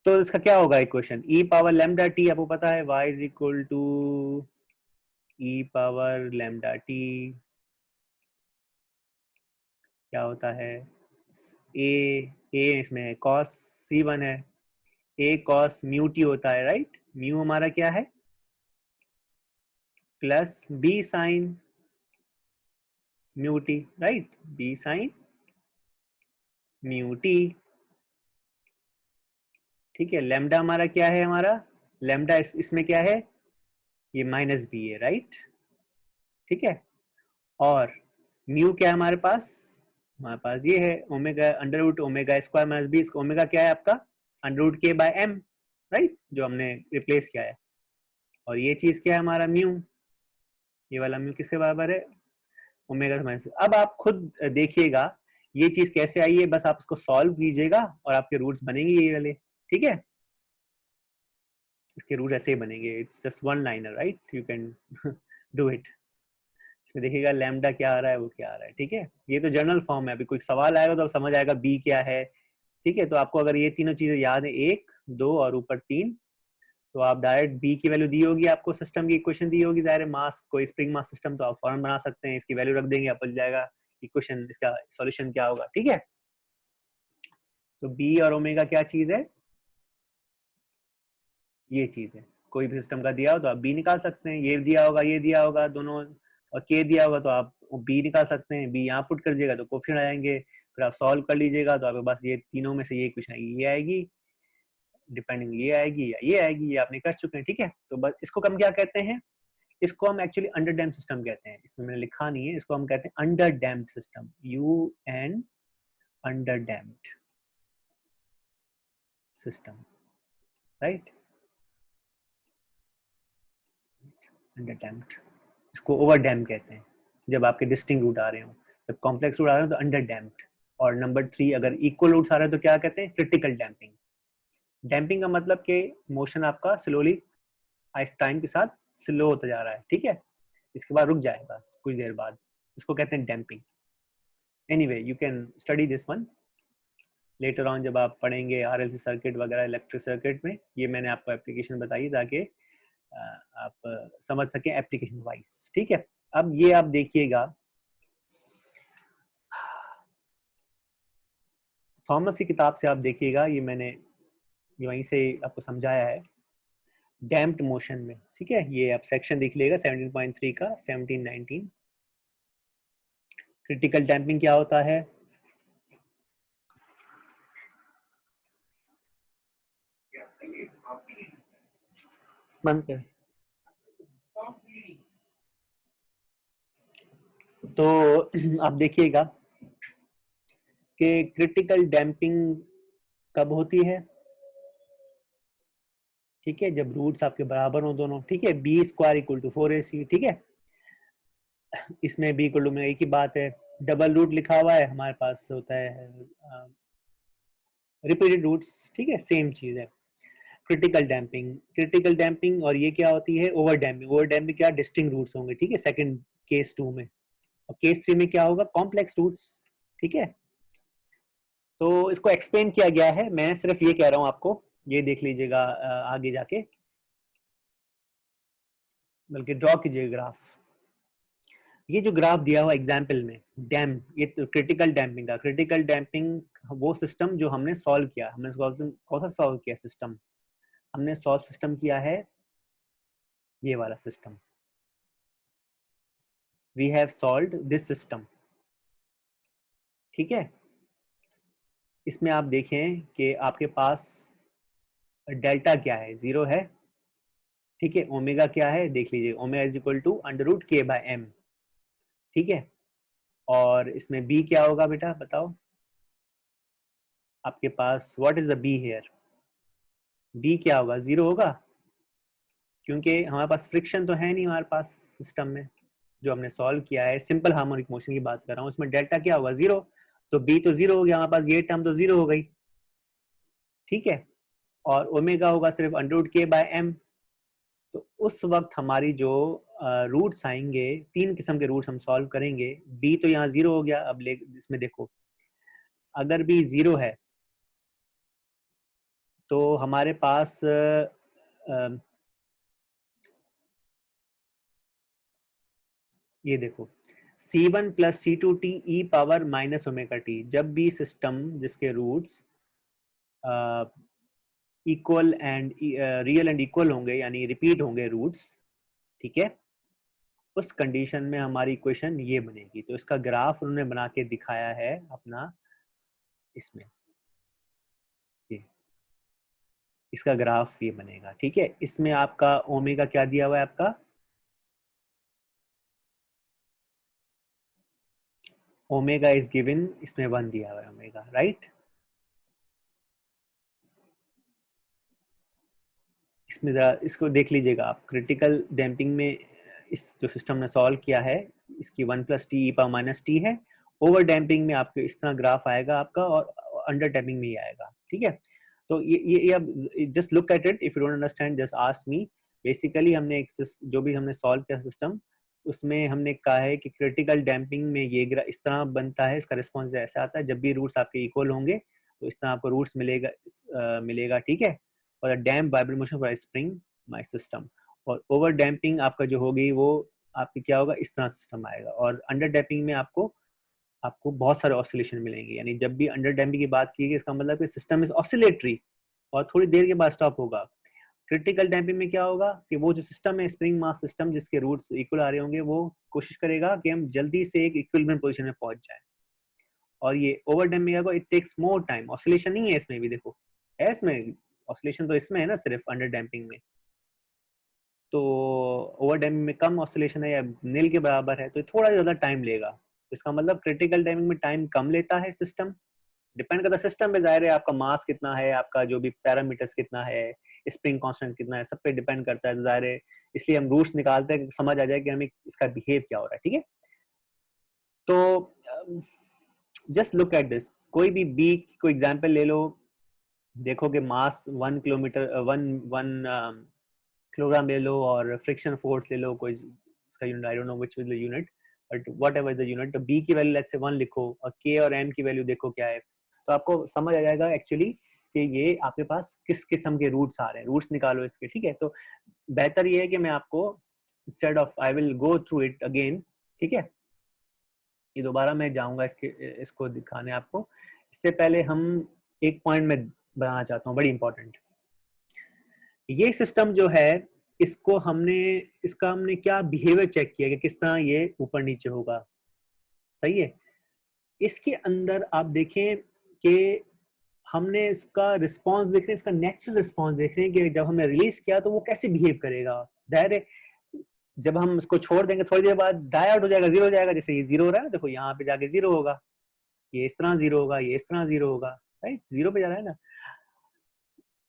तो इसका क्या होगा equation? E power lambda t, आपको पता है y is equal to e power lambda t, क्या होता है? ए इसमें cos C1 है, a cos म्यू टी होता है। राइट, म्यू हमारा क्या है? Plus b sine mu t. Right, b sine mu t. ठीक है, लैम्डा हमारा क्या है? हमारा लैम्डा इसमें क्या है? ये माइनस बी है। राइट, ठीक है, और म्यू क्या है हमारे पास? हमारे पास ये है omega, under root omega square minus b. Omega क्या है आपका? Under root k by m. Right, जो हमने रिप्लेस किया है। और ये चीज क्या है हमारा? म्यू, ये वाला म्यू किसके बराबर है? Omega minus. अब आप खुद देखिएगा ये चीज कैसे आई है, बस आप इसको सॉल्व कीजिएगा और आपके रूट्स बनेंगे ये वाले। ठीक है, इसके रूट ऐसे ही बनेंगे, it's just one liner. Right, you can do it. इसमें देखिएगा लैम्डा क्या आ रहा है, वो क्या आ रहा है। ठीक है, ये तो जनरल फॉर्म है, अभी कोई सवाल आएगा तो आप समझ आएगा बी क्या है। ठीक है, तो आपको अगर ये तीनों चीजें याद है, 1 2 और ऊपर 3, तो आप डायरेक्ट बी की वैल्यू दी होगी आपको, सिस्टम की इक्वेशन दी होगी, दायरे मास कोई स्प्रिंग मास सिस्टम, तो आप फौरन बना सकते हैं, इसकी वैल्यू रख देंगे, आप जाएगा इक्वेशन, इसका सॉल्यूशन क्या होगा। ठीक है, तो बी और ओमेगा क्या चीज है? ये चीज है। कोई भी सिस्टम का दिया हो तो आप बी निकाल सकते हैं, ये दिया होगा, ये दिया होगा दोनों, और के दिया होगा तो आप बी निकाल सकते हैं। बी यहाँ पुट कर दीजिएगा तो कोफिशिएंट आएंगे, फिर आप सॉल्व कर लीजिएगा तो आपके पास ये तीनों में से ये इक्वेशन ये आएगी, डिपेंडिंग ये आएगी या ये आएगी, ये आपने कर चुके हैं। ठीक है, तो बस इसको हम क्या कहते हैं? इसको हम एक्चुअली अंडर डैम्प सिस्टम कहते हैं, इसमें मैंने लिखा नहीं है, इसको हम कहते हैं under damp system, UN, under damped system. Right, under damped, इसको ओवर डैम्प कहते हैं जब आपके डिस्टिंक्ट रूट आ रहे हो। जब कॉम्प्लेक्स रूट आ रहे हो तो अंडर डैम्प्ड। और नंबर 3 अगर इक्वल रूट्स आ रहे हैं तो क्या कहते हैं, क्रिटिकल डैम्पिंग। डैम्पिंग का मतलब कि मोशन आपका स्लोली टाइम के साथ स्लो होता जा रहा है, ठीक है, इसके बाद रुक जाएगा कुछ देर बाद, इसको कहते हैं damping. Anyway you can study this one later on, जब आप पढ़ेंगे आरएलसी सर्किट वगैरह इलेक्ट्रिक सर्किट में। ये मैंने आपको एप्लीकेशन बताई ताकि आप समझ सकें एप्लीकेशन वाइज, ठीक है। अब ये आप देखिएगा थॉमस की किताब से, आप देखिएगा ये मैंने ये वहीं से आपको समझाया है डैम्प्ड मोशन में, ठीक है। ये आप सेक्शन देख लीजिएगा 17.3 का 17-19। क्रिटिकल डैम्पिंग क्या होता है, बंद कर। तो आप देखिएगा कि क्रिटिकल डैम्पिंग कब होती है, ठीक है, जब रूट्स आपके बराबर हो दोनों, ठीक है, B square equal to 4ac, ठीक है। इसमें बी इक्वल टू में एक ही बात है, डबल रूट लिखा हुआ है, हमारे पास होता है रिपीटेड रूट्स, ठीक है, सेम चीज है। क्रिटिकल डैम्पिंग, क्रिटिकल डैम्पिंग और ये क्या होती है, ओवर डैम्पिंग। ओवर डैम्पिंग क्या, डिस्टिंक्ट रूट्स होंगे, ठीक है, सेकंड केस 2 में। और केस 3 में क्या होगा, कॉम्प्लेक्स रूट्स, ठीक है। तो इसको एक्सप्लेन किया गया है, मैं सिर्फ ये कह रहा हूँ आपको, ये देख लीजिएगा आगे जाके, बल्कि ड्रॉ कीजिएगा ग्राफ। ये जो ग्राफ दिया हुआ एग्जाम्पल में डैम, ये तो क्रिटिकल डैम्पिंग का, क्रिटिकल डैम्पिंग वो सिस्टम जो हमने सॉल्व किया, हमने कौन सा सॉल्व किया सिस्टम, हमने सॉल्व सिस्टम किया है ये वाला system, we have solved this system, ठीक है। इसमें आप देखें कि आपके पास डेल्टा क्या है, 0 है, ठीक है। ओमेगा क्या है देख लीजिए, omega is equal to under root k by m, ठीक है। और इसमें बी क्या होगा बेटा बताओ, आपके पास what is the b here, b क्या होगा, 0 होगा, क्योंकि हमारे पास फ्रिक्शन तो है नहीं हमारे पास सिस्टम में, जो हमने सॉल्व किया है सिंपल हार्मोनिक मोशन की बात कर रहा हूँ, उसमें डेल्टा क्या होगा, 0, तो बी तो 0 हो गया हमारे पास, ये टर्म तो 0 हो गई, ठीक है। और ओमेगा होगा सिर्फ under root k by M. तो उस वक्त हमारी जो रूट्स आएंगे, 3 किस्म के रूट्स हम सॉल्व करेंगे, बी तो यहाँ 0 हो गया, अब ले इसमें देखो अगर बी 0 है तो हमारे पास ये देखो C1 plus C2t e power minus omega t, जब भी सिस्टम जिसके roots equal and real and equal होंगे, यानी रिपीट होंगे रूट्स, ठीक है, उस कंडीशन में हमारी इक्वेशन ये बनेगी। तो इसका ग्राफ उन्होंने बना के दिखाया है अपना इसमें, ये इसका ग्राफ ये बनेगा, ठीक है। इसमें आपका ओमेगा क्या दिया हुआ है, आपका ओमेगा इज गिवन, इसमें 1 दिया हुआ है ओमेगा, राइट। इसमें जरा इसको देख लीजिएगा आप, क्रिटिकल डैम्पिंग में इस जो सिस्टम ने सॉल्व किया है, इसकी 1 plus T E power minus T है। ओवर डैम्पिंग में आपके इस तरह ग्राफ आएगा आपका, और अंडर डैम्पिंग में ही आएगा, ठीक है। तो ये अब just look at it, if you don't understand just ask me. Basically हमने एक जो भी हमने सॉल्व किया सिस्टम, उसमें हमने कहा है कि क्रिटिकल डैम्पिंग में ये इस तरह बनता है, इसका रिस्पॉन्स ऐसा आता है, जब भी रूट्स आपके इक्वल होंगे तो इस तरह आपको रूट्स मिलेगा, ठीक है। और damp vibrate motion for spring my system. और ओवर डैम्पिंग आपका जो होगी वो आपकी क्या होगा, इस तरह सिस्टम आएगा। और अंडर डैम्पिंग में आपको आपको बहुत सारे ऑसिलेशन मिलेंगे, यानी जब भी अंडर डैम्पिंग की बात की गई इसका मतलब कि सिस्टम इज ऑसिलेटरी और थोड़ी देर के बाद स्टॉप होगा। क्रिटिकल डैम्पिंग में क्या होगा कि वो जो सिस्टम है स्प्रिंग मास सिस्टम, जिसके रूट्स इक्वल आ रहे होंगे, वो कोशिश करेगा कि हम जल्दी से एक इक्विलिब्रियम पोजीशन में पहुंच जाए। और ये ओवर डैम्पिंग का it takes more time, oscillation नहीं है इसमें भी, देखो है इसमें ऑसिलेशन तो इसमें है ना सिर्फ अंडर डैम्पिंग में, तो ओवर डैम्पिंग में कम ऑसिलेशन है या नील के बराबर है, तो थोड़ा ज्यादा टाइम लेगा। तो इसका मतलब क्रिटिकल डैम्पिंग में टाइम कम लेता है सिस्टम, डिपेंड करता है सिस्टम पे, जाहिर है आपका मास कितना है, आपका जो भी पैरामीटर्स कितना है, स्प्रिंग कांस्टेंट कितना है, सब पे डिपेंड करता है, तो जाहिर है इसलिए हम रूट्स निकालते हैं कि समझ आ जाए कि हमें इसका बिहेव क्या हो रहा है, ठीक है। तो जस्ट लुक एट दिस, कोई भी बी को एग्जाम्पल ले लो, देखो कि मास 1 किलोमीटर 1 किलोग्राम ले लो और फ्रिक्शन फोर्स ले लो, कोई unit, I don't know which is the unit, but what ever the unit, तो बी की वैल्यू लेट्स से 1 लिखो और के और एम की वैल्यू देखो क्या है, तो आपको समझ आ जाएगा एक्चुअली कि ये आपके पास किस किस्म के रूट्स आ रहे हैं, रूट्स निकालो इसके, ठीक है। तो बेहतर ये है कि मैं आपको instead of I will go through it again, ठीक है, ये दोबारा मैं जाऊंगा इसको दिखाने आपको। इससे पहले हम एक पॉइंट में बनाना चाहता हूँ, बड़ी इंपॉर्टेंट, ये सिस्टम जो है इसका हमने क्या बिहेवियर चेक किया कि किस तरह ये ऊपर नीचे होगा, सही है। इसके अंदर आप देखें कि हमने इसका रिस्पांस देख रहे हैं, इसका नेचुरल रिस्पांस देख रहे हैं कि जब हमने रिलीज किया तो वो कैसे बिहेव करेगा। डायरेक्ट जब हम इसको छोड़ देंगे थोड़ी देर बाद डाई हो जाएगा, जीरो हो जाएगा, जैसे ये जीरो हो रहा है ना, देखो यहाँ पे जाके जीरो होगा, ये इस तरह जीरो होगा, ये इस तरह जीरो होगा, राइट, जीरो पे जा रहा है ना,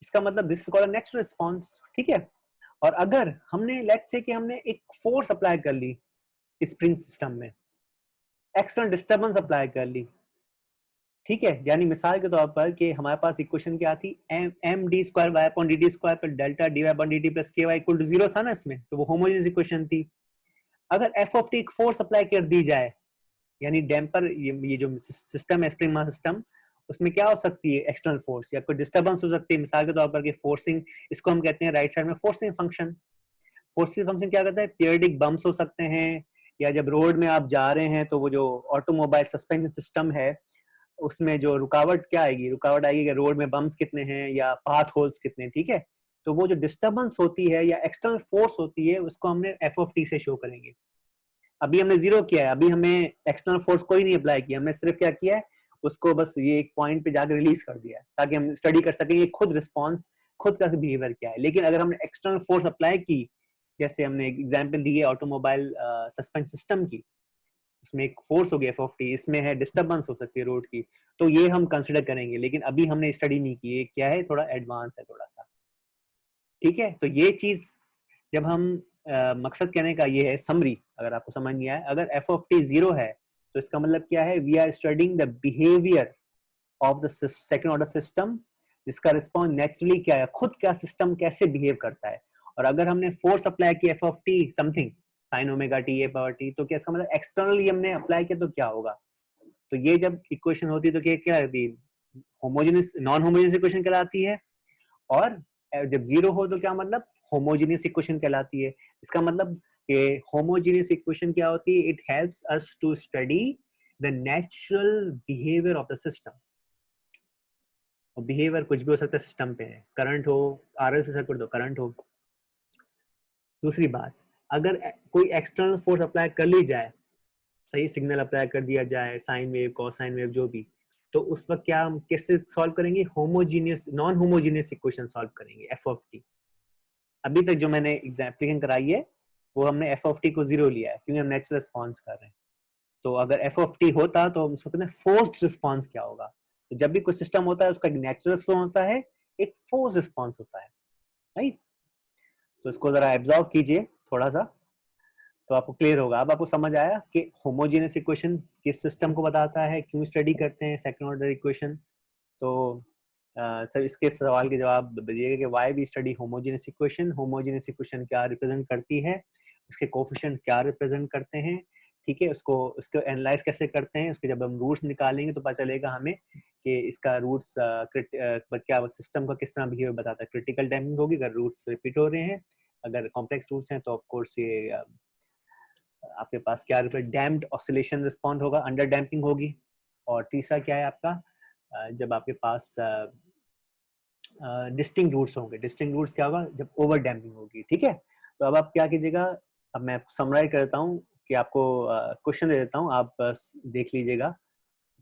इसका मतलब this is called natural response, ठीक है। और अगर हमने लेट्स से कि हमने एक फोर्स अप्लाई कर ली स्प्रिंग सिस्टम में, एक्सटर्नल डिस्टर्बेंस अप्लाई कर ली, ठीक है, यानी मिसाल के तौर पर कि हमारे पास इक्वेशन क्या थी, m d square y upon d t square पर delta d y upon d t plus k y equal to zero था ना इसमें, तो वो होमोजेनियस इक्वेशन थी। अगर f of t force apply कर दी जाए, यानी डैम्पर, ये जो सिस्टम है स्प्रिंग मास सिस्टम, उसमें क्या हो सकती है, एक्सटर्नल फोर्स या कोई डिस्टर्बेंस हो सकती है, मिसाल के तौर पर कि फोर्सिंग, इसको हम कहते हैं राइट साइड में फोर्सिंग फंक्शन। फोर्सिंग फंक्शन क्या करता है, पीरियडिक बम्प्स हो सकते हैं, या जब रोड में आप जा रहे हैं तो वो जो ऑटोमोबाइल सस्पेंशन सिस्टम है उसमें जो रुकावट क्या आएगी, रुकावट आएगी कि रोड में बम्प्स कितने हैं या पाथ होल्स कितने हैं, ठीक है। तो वो जो डिस्टर्बेंस होती है या एक्सटर्नल फोर्स होती है उसको हमने एफ ऑफ टी से शो करेंगे। अभी हमने जीरो किया है, अभी हमें एक्सटर्नल फोर्स कोई नहीं अप्लाई किया, हमने सिर्फ क्या किया है, उसको बस ये एक पॉइंट पे जाकर रिलीज कर दिया है ताकि हम स्टडी कर सकें ये खुद रिस्पॉन्स, खुद का बिहेवियर क्या है। लेकिन अगर हमने एक्सटर्नल फोर्स अप्लाई की, जैसे हमने एग्जाम्पल दी है ऑटोमोबाइल सस्पेंशन सिस्टम की, उसमें एक फोर्स हो गया एफ ऑफ टी, इसमें है डिस्टर्बेंस हो सकती है रोड की, तो ये हम कंसिडर करेंगे, लेकिन अभी हमने स्टडी नहीं की, ये क्या है, थोड़ा एडवांस है थोड़ा सा, ठीक है। तो ये चीज जब हम मकसद कहने का ये है समरी, अगर आपको समझ नहीं आया, अगर एफ ऑफ टी जीरो है तो इसका मतलब क्या है, we are studying the behaviour of the second order system, जिसका रिस्पॉन्स नेचुरली क्या है, खुद क्या सिस्टम कैसे बिहेव करता है। और अगर हमने फोर्स अप्लाई किया F of T something sign omega T A power T, तो क्या इसका मतलब एक्सटर्नली हमने अप्लाई किया तो क्या होगा। तो ये जब इक्वेशन होती है तो क्या रहती है, होमोजेनियस नॉन होमोजेनियस इक्वेशन कहलाती है, और जब जीरो हो तो क्या मतलब, होमोजेनियस इक्वेशन कहलाती है। इसका मतलब कि होमोजेनियस इक्वेशन क्या होती है, it helps us to study the natural behaviour of the system. और बिहेवियर कुछ भी हो सकता है सिस्टम पे, है करंट हो, आरएल से सर्किट दो करंट हो। दूसरी बात, अगर कोई एक्सटर्नल फोर्स अप्लाई कर ली जाए, सही सिग्नल अप्लाई कर दिया जाए, साइन वेव कोसाइन वेव जो भी, तो उस वक्त क्या हम कैसे सॉल्व करेंगे, homogeneous non homogeneous equation solve करेंगे एफ ऑफ टी। अभी तक जो मैंने एग्जाम्पलिकेशन कराई है वो हमने एफ ऑफ टी को जीरो लिया है क्योंकि हम नेचुरल रिस्पॉन्स कर रहे हैं। तो अगर एफ ऑफ टी होता तो हम सोचते हैं फोर्स्ड रिस्पॉन्स क्या होगा। तो जब भी कोई सिस्टम होता है उसका एक नेचुरल रिस्पॉन्स होता है, एक फोर्स रिस्पॉन्स होता है, राइट। तो इसको जरा एब्जॉर्व कीजिए थोड़ा सा, तो आपको क्लियर होगा। अब आपको समझ आया कि होमोजेनियस इक्वेशन किस सिस्टम को बताता है, क्यों स्टडी करते हैं सेकंड ऑर्डर इक्वेशन। तो सर इसके सवाल के जवाब दीजिएगा कि why we study homogeneous equation, homogeneous equation क्या रिप्रेजेंट करती है, उसके कोफिशिएंट क्या रिप्रेजेंट करते हैं, ठीक है, उसको एनालाइज कैसे करते हैं, उसके जब हम रूट्स निकालेंगे तो पता चलेगा हमें कि इसका रूट्स क्या सिस्टम का किस तरह बिहेवियर बताता है। क्रिटिकल डैम्पिंग होगी अगर रूट्स रिपीट हो रहे हैं, अगर कॉम्प्लेक्स रूट्स हैं तो ऑफ कोर्स ये आपके पास क्या डैम्प्ड ऑसिलेशन रिस्पॉन्ड होगा, अंडर डैम्पिंग होगी। और तीसरा क्या है आपका, जब आपके पास डिस्टिंक्ट रूट्स होंगे, डिस्टिंक्ट रूट्स क्या होगा, जब ओवर डैम्पिंग होगी, ठीक है। तो अब आप क्या कीजिएगा, अब मैं समराइज करता हूँ कि आपको क्वेश्चन दे देता हूँ, आप देख लीजिएगा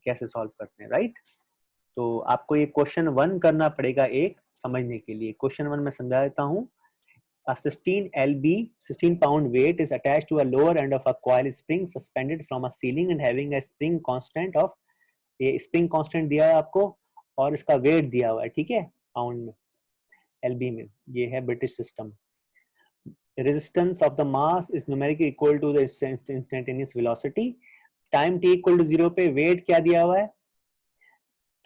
कैसे सॉल्व करते हैं, राइट। तो आपको ये क्वेश्चन 1 करना पड़ेगा एक समझने के लिए। क्वेश्चन 1 मैं समझा देता हूँ। A 16 lb 16 pound weight is attached to a lower end of a coil spring suspended from a ceiling and having a spring constant of, ये spring constant दिया है आपको और इसका weight दिया हुआ है, ठीक है, पाउंड में, lb में, ये है British system. resistance of the mass is numerically equal to the instantaneous velocity, time t equal to 0 पे वेट क्या दिया हुआ है,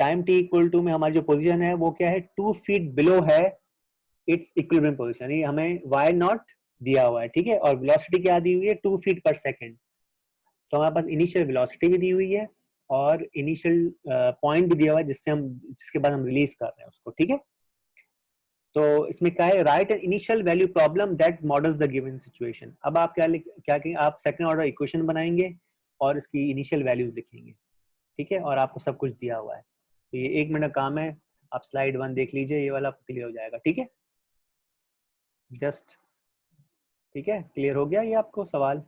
टाइम t इक्वल टू में हमारी जो पोजीशन है वो क्या है, 2 फीट बिलो है इट्स इक्विलिब्रियम पोजीशन, ये हमें y नॉट दिया हुआ है, ठीक है, और वेलोसिटी क्या दी हुई है, 2 फीट पर सेकेंड। तो हमारे पास इनिशियल वेलोसिटी भी दी हुई है और इनिशियल पॉइंट भी दिया हुआ है जिसके बाद हम रिलीज कर रहे हैं उसको, ठीक है। तो इसमें क्या है, right an initial value problem that models the given situation. अब आप क्या कहेंगे, आप सेकंड ऑर्डर इक्वेशन बनाएंगे और इसकी इनिशियल वैल्यूज लिखेंगे, ठीक है, और आपको सब कुछ दिया हुआ है। तो ये 1 मिनट का काम है, आप स्लाइड 1 देख लीजिए, ये वाला क्लियर हो जाएगा, ठीक है। जस्ट, ठीक है, क्लियर हो गया ये आपको सवाल।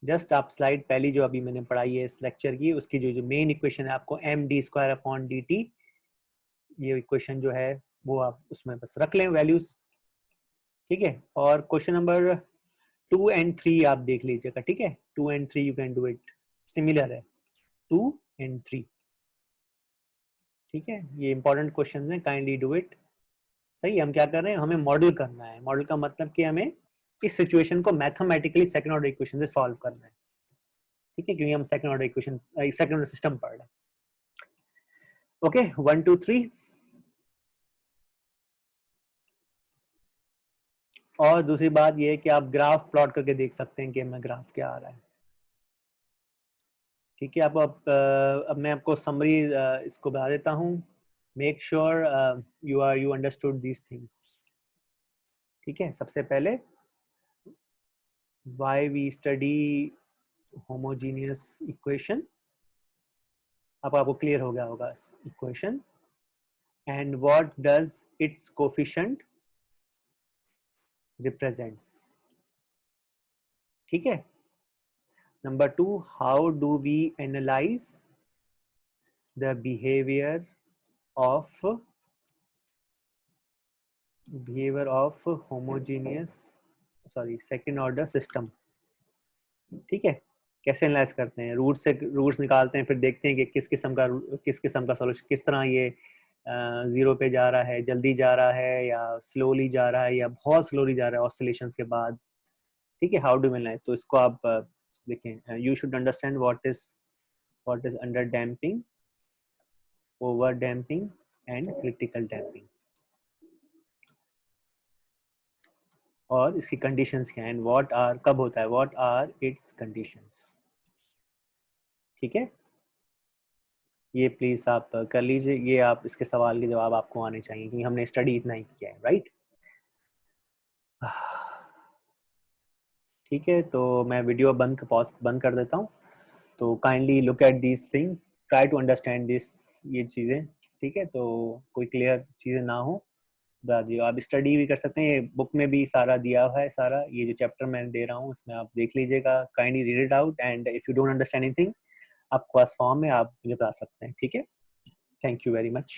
जस्ट आप स्लाइड पहली जो अभी मैंने पढ़ाई है इस लेक्चर की, उसकी जो मेन इक्वेशन है आपको md² dt, ये इक्वेशन जो है वो आप उसमें बस रख लें वैल्यूज, ठीक है। और क्वेश्चन नंबर 2 एंड 3 आप देख लीजिएगा, ठीक है, 2 and 3 you can do it, similar है 2 एंड 3, ठीक है। ये इंपॉर्टेंट क्वेश्चन है, काइंडली डू इट। सही, हम क्या कर रहे हैं, हमें मॉडल करना है। मॉडल का मतलब कि हमें इस सिचुएशन को मैथमेटिकली सेकंड ऑर्डर इक्वेशन से सॉल्व करना है, ठीक है, क्योंकि हम second order equation second order system पढ़ रहे हैं। ओके, 1 2 3। और दूसरी बात ये है कि आप ग्राफ प्लॉट करके देख सकते हैं कि हमें ग्राफ क्या आ रहा है, ठीक है। अब मैं आपको समरी इसको बता देता हूँ। Make sure you understood these things, ठीक है। सबसे पहले why we study homogeneous equation, अब आपको क्लियर हो गया होगा equation, and what does its coefficient represents, ठीक है। Number 2, how do we analyse the of behavior of homogeneous second order system, ठीक है। कैसे एनालाइज करते हैं, रूट्स निकालते हैं, फिर देखते हैं कि किस किस्म का सॉल्यूशन, किस तरह ये 0 पे जा रहा है, जल्दी जा रहा है या स्लोली जा रहा है या बहुत स्लोली जा रहा है ऑसिलेशंस के बाद, ठीक है। हाउ डू एनालाइज, तो इसको आप देखें, you should understand what is under damping, over damping and critical damping, और इसकी कंडीशंस क्या हैं, व्हाट आर, कब होता है, व्हाट आर इट्स कंडीशंस, ठीक है। ये प्लीज आप कर लीजिए, ये आप इसके सवाल के जवाब आपको आने चाहिए क्योंकि हमने स्टडी इतना ही किया है, राइट। ठीक है, तो मैं वीडियो पॉज बंद कर देता हूँ। तो kindly look at this thing, try to understand this, ये चीज़ें, ठीक है। तो कोई क्लियर चीज़ें ना हो बता दिए, आप स्टडी भी कर सकते हैं, ये बुक में भी सारा दिया हुआ है, सारा ये जो चैप्टर मैं दे रहा हूँ उसमें आप देख लीजिएगा, kindly read it out, and if you don't understand anything आपके पास फॉर्म है, आप मुझे बता सकते हैं, ठीक है। Thank you very much.